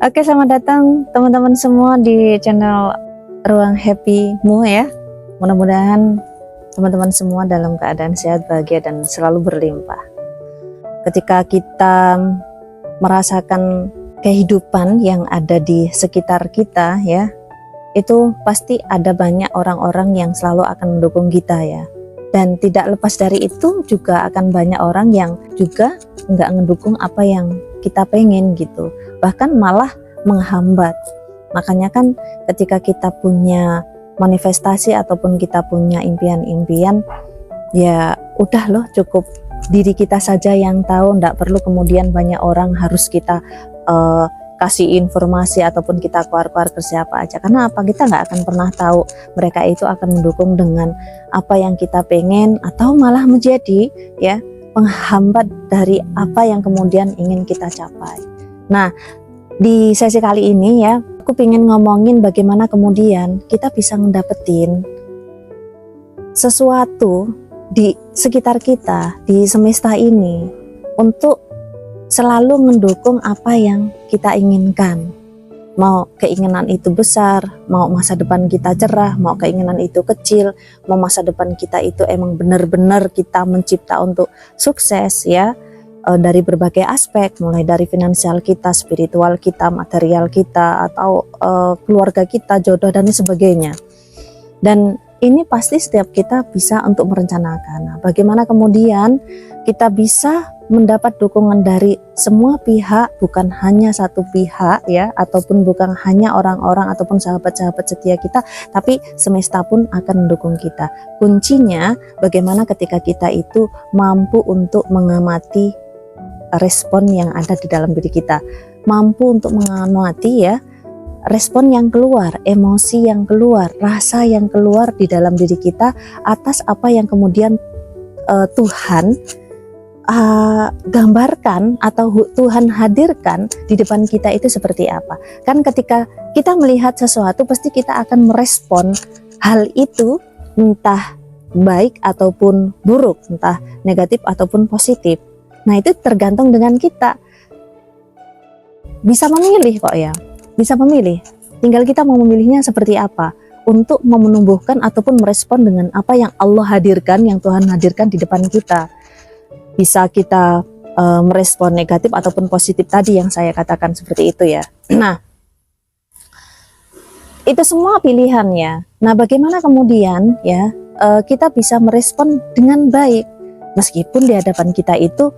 Oke, selamat datang teman-teman semua di channel Ruang Happy-mu ya. Mudah-mudahan teman-teman semua dalam keadaan sehat, bahagia, dan selalu berlimpah. Ketika kita merasakan kehidupan yang ada di sekitar kita ya, itu pasti ada banyak orang-orang yang selalu akan mendukung kita ya. Dan tidak lepas dari itu juga akan banyak orang yang juga nggak ngedukung apa yang kita pengen gitu, bahkan malah menghambat. Makanya kan ketika kita punya manifestasi ataupun kita punya impian-impian, ya udah loh, cukup diri kita saja yang tahu, nggak perlu kemudian banyak orang harus kita kasih informasi ataupun kita keluar-keluar ke siapa aja. Karena apa? Kita nggak akan pernah tahu mereka itu akan mendukung dengan apa yang kita pengen atau malah menjadi ya penghambat dari apa yang kemudian ingin kita capai. Nah, di sesi kali ini ya, aku pengen ngomongin bagaimana kemudian kita bisa ngedapetin sesuatu di sekitar kita, di semesta ini, untuk selalu mendukung apa yang kita inginkan. Mau keinginan itu besar, mau masa depan kita cerah, mau keinginan itu kecil, mau masa depan kita itu emang benar-benar kita mencipta untuk sukses ya, dari berbagai aspek, mulai dari finansial kita, spiritual kita, material kita, atau keluarga kita, jodoh dan sebagainya. Dan ini pasti setiap kita bisa untuk merencanakan. Nah, bagaimana kemudian kita bisa mendapat dukungan dari semua pihak, bukan hanya satu pihak ya, ataupun bukan hanya orang-orang ataupun sahabat-sahabat setia kita, tapi semesta pun akan mendukung kita. Kuncinya bagaimana ketika kita itu mampu untuk mengamati respon yang ada di dalam diri kita, mampu untuk mengamati ya respon yang keluar, emosi yang keluar, rasa yang keluar di dalam diri kita atas apa yang kemudian Tuhan gambarkan atau Tuhan hadirkan di depan kita itu seperti apa. Kan ketika kita melihat sesuatu pasti kita akan merespon hal itu, entah baik ataupun buruk, entah negatif ataupun positif. Nah, itu tergantung dengan kita. Bisa memilih kok ya, bisa memilih. Tinggal kita mau memilihnya seperti apa untuk menumbuhkan ataupun merespon dengan apa yang Allah hadirkan, yang Tuhan hadirkan di depan kita. Bisa kita merespon negatif ataupun positif tadi yang saya katakan seperti itu ya. Nah, itu semua pilihannya. Nah, bagaimana kemudian ya kita bisa merespon dengan baik meskipun di hadapan kita itu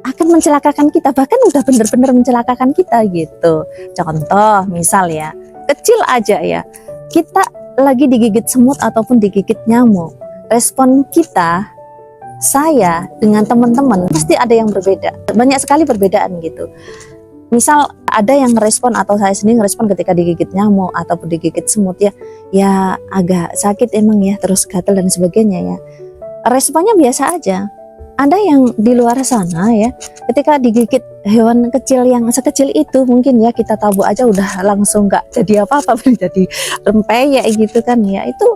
akan mencelakakan kita, bahkan udah benar-benar mencelakakan kita gitu. Contoh misal ya, kecil aja ya, kita lagi digigit semut ataupun digigit nyamuk, respon kita, saya dengan teman-teman pasti ada yang berbeda, banyak sekali perbedaan gitu. Misal ada yang respon atau saya sendiri respon ketika digigit nyamuk ataupun digigit semut ya agak sakit emang ya, terus gatal dan sebagainya ya. Responnya biasa aja. Ada yang di luar sana ya, ketika digigit hewan kecil yang sekecil itu mungkin ya kita tabuk aja udah langsung nggak jadi apa-apa, jadi rempeyek gitu kan ya, itu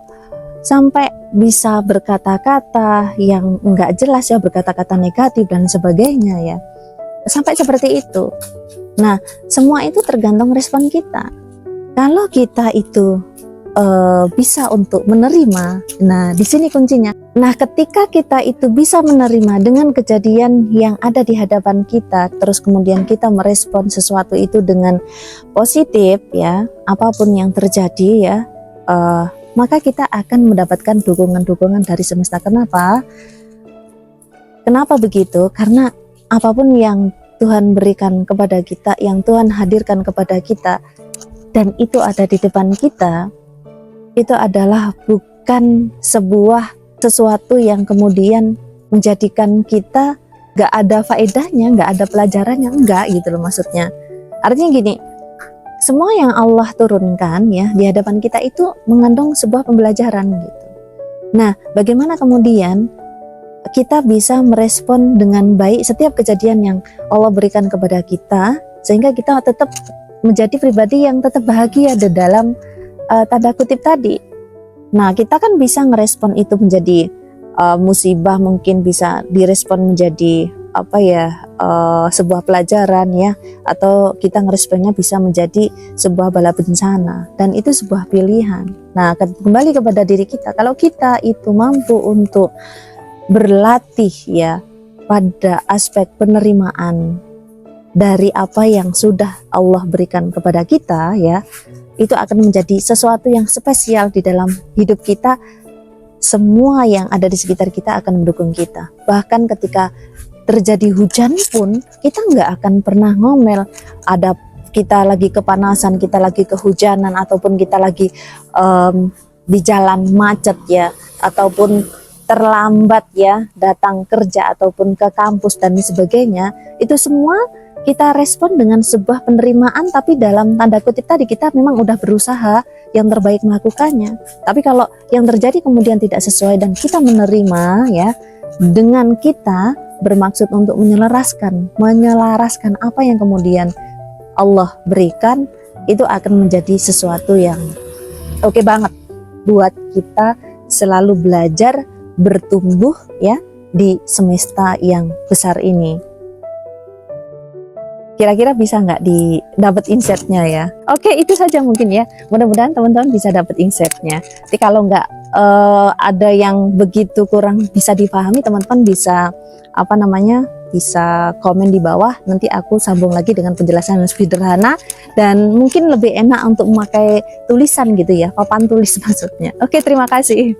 sampai bisa berkata-kata yang nggak jelas ya, berkata-kata negatif dan sebagainya ya, sampai seperti itu. Nah, semua itu tergantung respon kita. Kalau kita itu bisa untuk menerima, nah di sini kuncinya. Nah, ketika kita itu bisa menerima dengan kejadian yang ada di hadapan kita, terus kemudian kita merespon sesuatu itu dengan positif ya, apapun yang terjadi ya, maka kita akan mendapatkan dukungan-dukungan dari semesta. Kenapa? Kenapa begitu? Karena apapun yang Tuhan berikan kepada kita, yang Tuhan hadirkan kepada kita, dan itu ada di depan kita, itu adalah bukan sebuah sesuatu yang kemudian menjadikan kita gak ada faedahnya, gak ada pelajarannya, enggak gitu loh maksudnya. Artinya gini, semua yang Allah turunkan ya di hadapan kita itu mengandung sebuah pembelajaran gitu. Nah, bagaimana kemudian kita bisa merespon dengan baik setiap kejadian yang Allah berikan kepada kita, sehingga kita tetap menjadi pribadi yang tetap bahagia di dalam tanda kutip tadi. Nah, kita kan bisa ngerespon itu menjadi musibah, mungkin bisa direspon menjadi apa ya, sebuah pelajaran ya, atau kita ngeresponnya bisa menjadi sebuah bala bencana, dan itu sebuah pilihan. Nah, kembali kepada diri kita, kalau kita itu mampu untuk berlatih ya pada aspek penerimaan dari apa yang sudah Allah berikan kepada kita ya, itu akan menjadi sesuatu yang spesial di dalam hidup kita. Semua yang ada di sekitar kita akan mendukung kita. Bahkan ketika terjadi hujan pun kita nggak akan pernah ngomel. Ada kita lagi kepanasan, kita lagi kehujanan, ataupun kita lagi di jalan macet ya, ataupun terlambat ya datang kerja ataupun ke kampus dan sebagainya, itu semua kita respon dengan sebuah penerimaan, tapi dalam tanda kutip tadi kita memang udah berusaha yang terbaik melakukannya. Tapi kalau yang terjadi kemudian tidak sesuai dan kita menerima ya, dengan kita bermaksud untuk menyelaraskan apa yang kemudian Allah berikan, itu akan menjadi sesuatu yang oke banget buat kita selalu belajar bertumbuh ya di semesta yang besar ini. Kira-kira bisa nggak dapat insight-nya ya? Oke, itu saja mungkin ya. Mudah-mudahan teman-teman bisa dapat insight-nya. Tapi kalau nggak ada yang begitu kurang bisa dipahami, teman-teman bisa bisa komen di bawah. Nanti aku sambung lagi dengan penjelasan yang sederhana dan mungkin lebih enak untuk memakai tulisan gitu ya, papan tulis maksudnya. Oke, terima kasih.